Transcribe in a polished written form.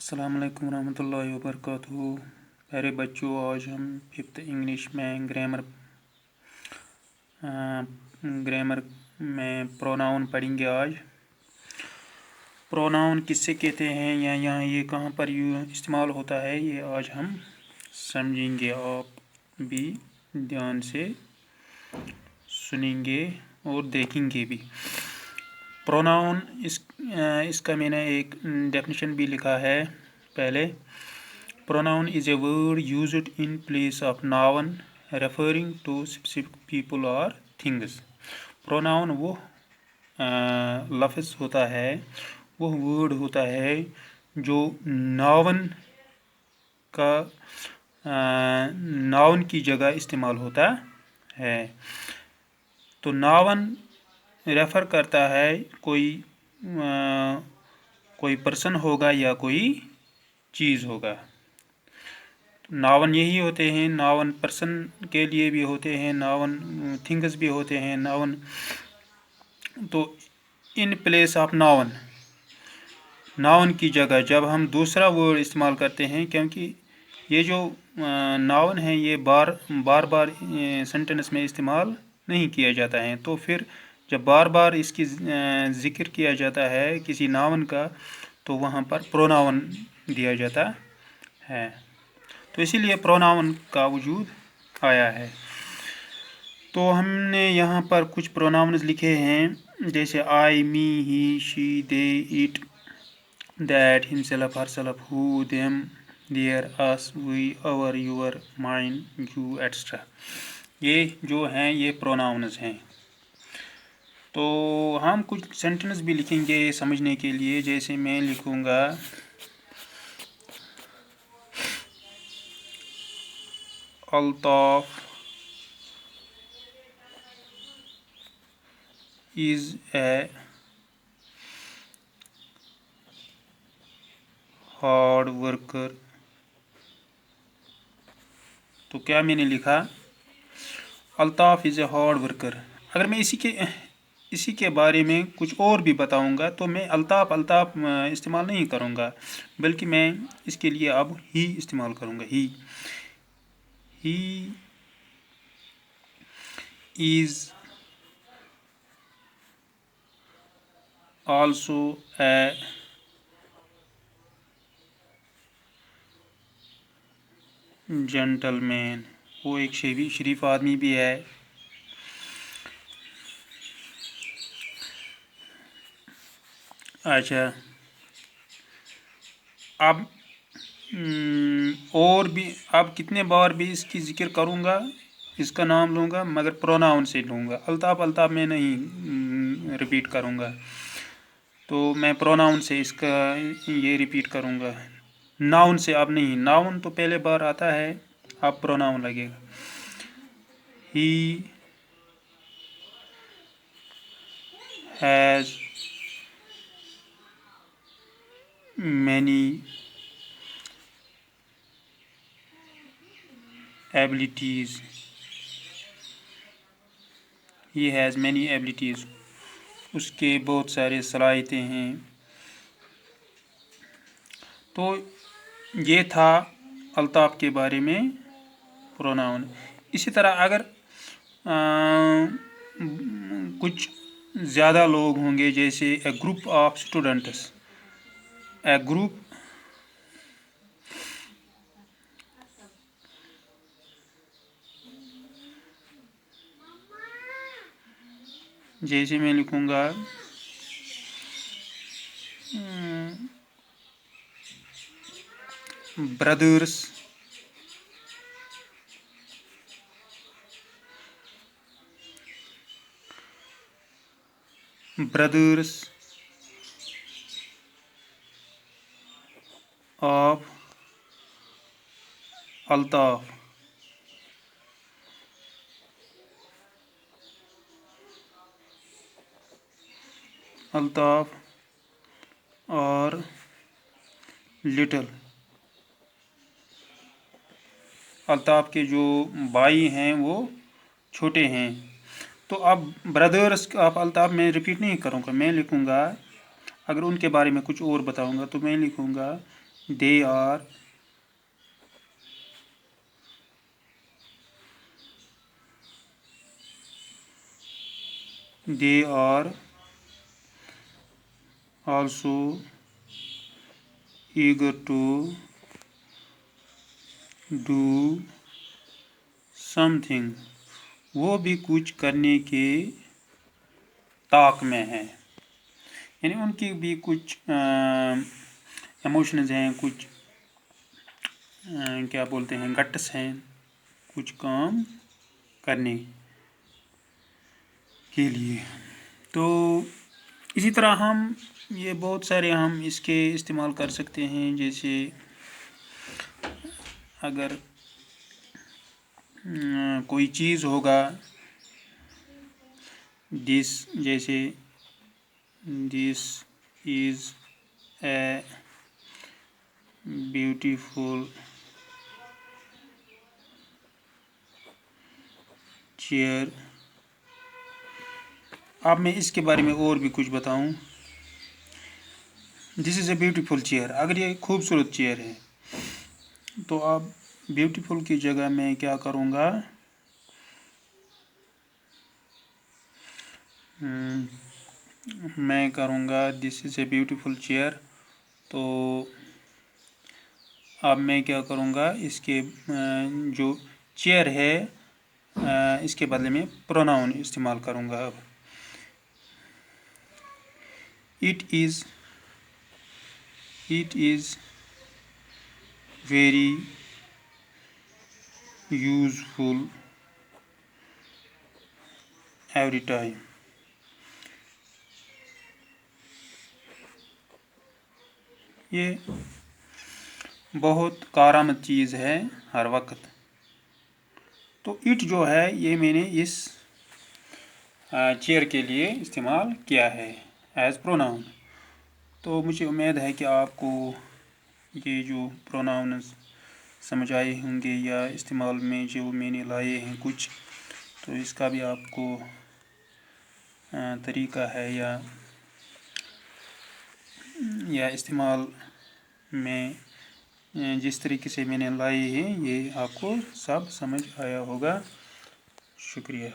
अस्सलाम वालेकुम रहमतुल्लाहि व बरकातुहू। प्यारे बच्चों, आज हम फिफ्थ इंग्लिश में ग्रामर में प्रोनाउन पढ़ेंगे। आज प्रोनाउन किससे कहते हैं या यहाँ ये कहाँ पर इस्तेमाल होता है, ये आज हम समझेंगे। आप भी ध्यान से सुनेंगे और देखेंगे भी। प्रोनाउन इसका मैंने एक डेफिनेशन भी लिखा है पहले। Pronoun is a word used in place of noun referring to specific people और थिंग्स। प्रोनाउन वो लफ्ज़ होता है, वो वर्ड होता है जो नाउन की जगह इस्तेमाल होता है। तो नाउन रेफ़र करता है कोई पर्सन होगा या कोई चीज़ होगा। नाउन यही होते हैं, नाउन पर्सन के लिए भी होते हैं, नाउन थिंग्स भी होते हैं। नाउन तो इन प्लेस ऑफ नाउन की जगह जब हम दूसरा वर्ड इस्तेमाल करते हैं, क्योंकि ये जो नाउन है ये बार बार सेंटेंस में इस्तेमाल नहीं किया जाता है, तो फिर जब बार बार इसकी ज़िक्र किया जाता है किसी नाउन का, तो वहाँ पर प्रोनाउन दिया जाता है। तो इसीलिए प्रोनाउन का वजूद आया है। तो हमने यहाँ पर कुछ प्रोनाउन्स लिखे हैं, जैसे I, me, he, she, they, it, that, himself, herself, who, them, their, us, we, our, your, mine, you, etcetera. ये जो हैं ये प्रोनाउन्स हैं। तो हम कुछ सेंटेंस भी लिखेंगे समझने के लिए। जैसे मैं लिखूँगा Altaf is a hard worker. तो क्या मैंने लिखा? Altaf is a hard worker. अगर मैं इसी के बारे में कुछ और भी बताऊंगा तो मैं अल्ताफ इस्तेमाल नहीं करूंगा, बल्कि मैं इसके लिए अब ही इस्तेमाल करूंगा। He is also a gentleman. वो एक शरीफ आदमी भी है। अच्छा, अब और भी अब कितने बार भी इसकी ज़िक्र करूँगा, इसका नाम लूँगा, मगर प्रोनाउन से लूँगा। अल्ताफ मैं नहीं रिपीट करूँगा, तो मैं प्रोनाउन से इसका ये रिपीट करूँगा। नाउन से अब नहीं। नाउन तो पहले बार आता है, अब प्रोनाउन लगेगा। He has many abilities. He has many abilities. उसके बहुत सारे सलाहियतें हैं। तो ये था अल्ताफ के बारे में प्रोनाउन। इसी तरह अगर कुछ ज़्यादा लोग होंगे, जैसे a group of students, a group जैसे मैं लिखूँगा ब्रदर्स ऑफ अल्ताफ। अल्ताफ और लिटिल। अल्ताफ के जो भाई हैं वो छोटे हैं। तो अब ब्रदर्स ऑफ अल्ताफ मैं रिपीट नहीं करूँगा, मैं लिखूँगा, अगर उनके बारे में कुछ और बताऊँगा तो मैं लिखूँगा they are also eager to do something. وہ بھی کچھ کرنے کے طاق میں ہے، یعنی ان کی بھی کچھ ایموشنز ہیں، کچھ کیا بولتے ہیں، گٹس ہیں کچھ کام کرنے کے لیے. تو اسی طرح ہم یہ بہت سارے ہم اس کے استعمال کر سکتے ہیں، جیسے اگر کوئی چیز ہوگا، جیسے دس از اے بیوٹیفل چیئر. اب میں اس کے بارے میں اور بھی کچھ بتاؤں. دس از اے بیوٹیفل چیئر، اگر یہ خوبصورت چیئر ہے تو اب بیوٹیفل کی جگہ میں کیا کروں گا، میں کروں گا دس از اے بیوٹیفل چیئر. تو اب میں کیا کروں گا، اس کے جو چیئر ہے اس کے بدلے میں پروناؤن استعمال کروں گا. اب it is very useful every time. یہ بہت کارآمد چیز ہے ہر وقت. تو اٹ جو ہے یہ میں نے اس چیئر کے لیے استعمال کیا ہے ایز پروناؤن. تو مجھے امید ہے کہ آپ کو یہ جو پروناؤنز سمجھ آئے ہوں گے یا استعمال میں جو میں نے لائے ہیں کچھ، تو اس کا بھی آپ کو طریقہ ہے یا استعمال میں جس طریقے سے میں نے لائے ہیں یہ آپ کو سب سمجھ آیا ہوگا. شکریہ.